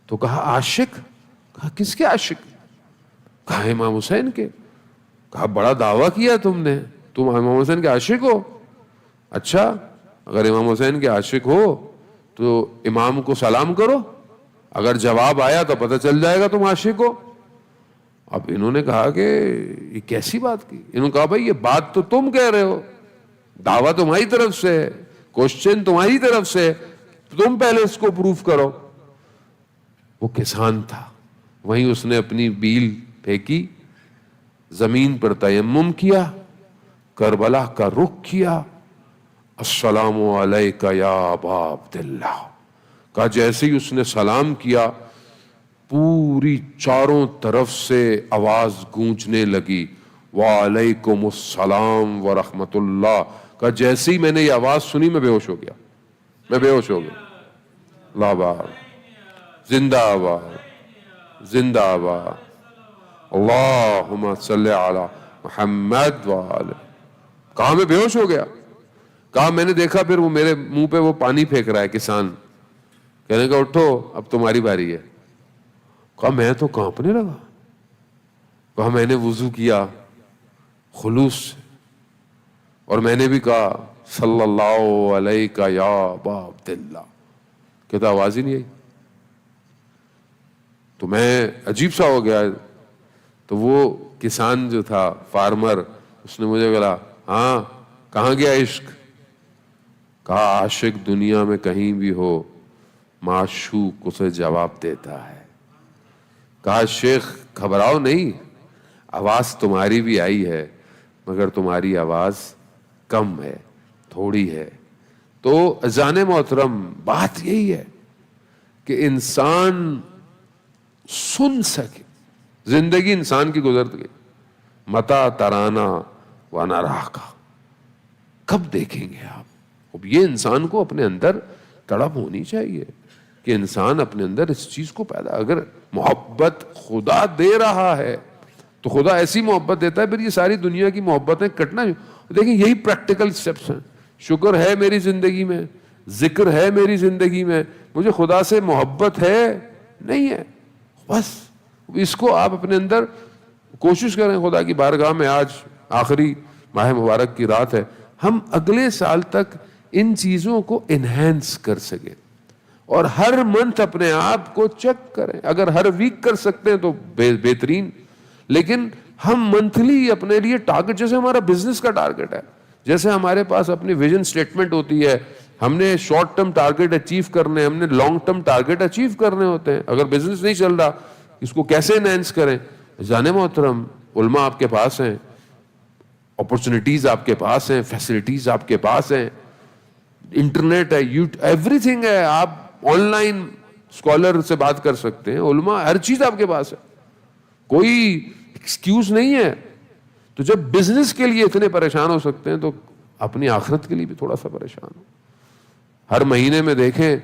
تو کہا عاشق. کہا کس کے عاشق؟ کہا امام حسین کے. کہا بڑا دعویٰ کیا تم نے, تم امام حسین کے عاشق ہو. اچھا اگر امام حسین کے عاشق ہو تو امام کو سلام کرو, اگر جواب آیا تو پتہ چل جائے گا تم عاشق ہو. اب انہوں نے کہا کہ یہ کیسی بات کی؟ انہوں نے کہا بھائی یہ بات تو تم کہہ رہے ہو, دعویٰ تمہاری طرف سے ہے, کوشچن تمہاری طرف سے ہے, تم پہلے اس کو پروف کرو. وہ کسان تھا, وہیں اس نے اپنی بیل پھینکی, زمین پر تیمم کیا, کربلا کا رخ کیا, السلام علیک یا ابا عبداللہ کہا. جیسے ہی اس نے سلام کیا پوری چاروں طرف سے آواز گونجنے لگی, وعلیکم السلام ورحمت اللہ. کہا جیسے ہی میں نے یہ آواز سنی میں بے ہوش ہو گیا, میں بے ہوش ہو گیا. اللہ آباد, زندہ آباد, زندہ آباد, اللہم صلی علی محمد وآلہ. کہا میں بے ہوش ہو گیا. کہا میں نے دیکھا پھر وہ میرے منہ پہ وہ پانی پھینک رہا ہے کسان, کہنے کا اٹھو اب تمہاری باری ہے. کہا میں تو کانپنے لگا. کہا میں نے وضو کیا خلوص سے, اور میں نے بھی کہا صلی اللہ علیہ یا ابا عبداللہ. کہتا آواز ہی نہیں آئی. تو میں عجیب سا ہو گیا. تو وہ کسان جو تھا فارمر, اس نے مجھے کہا ہاں کہاں گیا عشق؟ کہا عاشق دنیا میں کہیں بھی ہو معشوق اسے جواب دیتا ہے. کہا شیخ گھبراؤ نہیں, آواز تمہاری بھی آئی ہے مگر تمہاری آواز کم ہے, تھوڑی ہے. تو اذان محترم بات یہی ہے کہ انسان سن سکے. زندگی انسان کی گزر گئی, متا ترانا و نراکا, کب دیکھیں گے آپ؟ اب یہ انسان کو اپنے اندر تڑپ ہونی چاہیے کہ انسان اپنے اندر اس چیز کو پیدا, اگر محبت خدا دے رہا ہے تو خدا ایسی محبت دیتا ہے پھر یہ ساری دنیا کی محبتیں کٹنا. دیکھیں یہی پریکٹیکل سٹیپس ہیں. شکر ہے میری زندگی میں, ذکر ہے میری زندگی میں, مجھے خدا سے محبت ہے نہیں ہے, بس اس کو آپ اپنے اندر کوشش کریں. خدا کی بارگاہ میں آج آخری ماہ مبارک کی رات ہے, ہم اگلے سال تک ان چیزوں کو انہینس کر سکیں, اور ہر منتھ اپنے آپ کو چیک کریں. اگر ہر ویک کر سکتے ہیں تو بہترین, لیکن ہم منتھلی اپنے لیے ٹارگٹ, جیسے ہمارا بزنس کا ٹارگٹ ہے, جیسے ہمارے پاس اپنی ویژن سٹیٹمنٹ ہوتی ہے, ہم نے شارٹ ٹرم ٹارگٹ اچیو کرنے, ہم نے لانگ ٹرم ٹارگٹ اچیو کرنے ہوتے ہیں. اگر بزنس نہیں چل رہا اس کو کیسے انہینس کریں؟ جانے محترم علماء آپ کے پاس ہیں, اپرچونٹیز آپ کے پاس ہیں, فیسلٹیز آپ کے پاس ہیں, انٹرنیٹ ہے, ایوری تھنگ ہے. آپ آن لائن اسکالر سے بات کر سکتے ہیں, علماء, ہر چیز آپ کے پاس ہے, کوئی ایکسکیوز نہیں ہے. تو جب بزنس کے لیے اتنے پریشان ہو سکتے ہیں تو اپنی آخرت کے لیے بھی تھوڑا سا پریشان ہو. ہر مہینے میں دیکھیں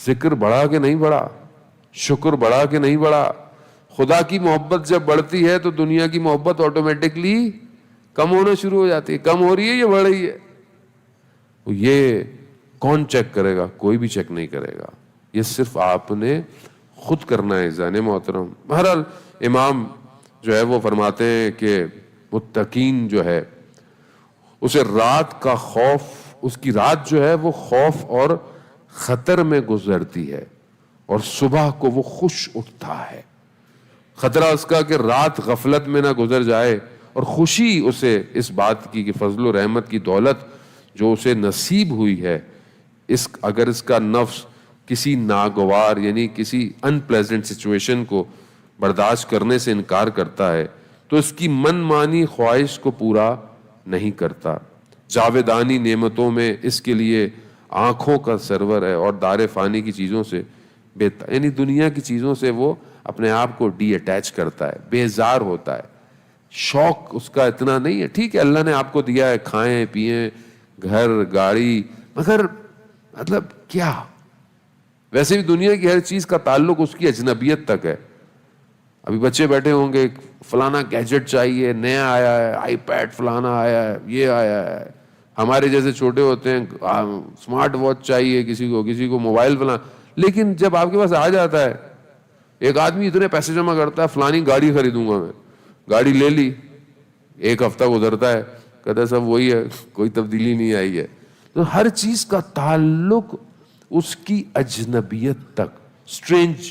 ذکر بڑھا کہ نہیں بڑھا, شکر بڑھا کہ نہیں بڑھا. خدا کی محبت جب بڑھتی ہے تو دنیا کی محبت آٹومیٹکلی کم ہونا شروع ہو جاتی ہے. کم ہو رہی ہے یا بڑھ رہی ہے؟ یہ کون چیک کرے گا؟ کوئی بھی چیک نہیں کرے گا, یہ صرف آپ نے خود کرنا ہے. جانے محترم بہرحال امام جو ہے وہ فرماتے ہیں کہ متقین جو ہے اسے رات کا خوف, اس کی رات جو ہے وہ خوف اور خطر میں گزرتی ہے, اور صبح کو وہ خوش اٹھتا ہے. خطرہ اس کا کہ رات غفلت میں نہ گزر جائے, اور خوشی اسے اس بات کی کہ فضل و رحمت کی دولت جو اسے نصیب ہوئی ہے, اگر اس کا نفس کسی ناگوار یعنی کسی ان پلیزنٹ سچویشن کو برداشت کرنے سے انکار کرتا ہے تو اس کی من مانی خواہش کو پورا نہیں کرتا. جاویدانی نعمتوں میں اس کے لیے آنکھوں کا سرور ہے, اور دار فانی کی چیزوں سے یعنی دنیا کی چیزوں سے وہ اپنے آپ کو ڈی اٹیچ کرتا ہے, بیزار ہوتا ہے. شوق اس کا اتنا نہیں ہے. ٹھیک ہے اللہ نے آپ کو دیا ہے, کھائیں پیئیں, گھر گاڑی, مگر مطلب کیا؟ ویسے بھی دنیا کی ہر چیز کا تعلق اس کی اجنبیت تک ہے. ابھی بچے بیٹھے ہوں گے فلانا گیجٹ چاہیے, نیا آیا ہے, آئی پیڈ فلانا آیا ہے, یہ آیا ہے. ہمارے جیسے چھوٹے ہوتے ہیں اسمارٹ واچ چاہیے کسی کو موبائل فلانا. لیکن جب آپ کے پاس آ جاتا ہے ایک آدمی اتنے پیسے جمع کرتا ہے فلانی گاڑی خریدوں گا میں, گاڑی لے لی, ایک ہفتہ گزرتا ہے کہتا ہے سب وہی ہے, کوئی تبدیلی نہیں آئی ہے. تو ہر چیز کا تعلق اس کی اجنبیت تک, اسٹرینج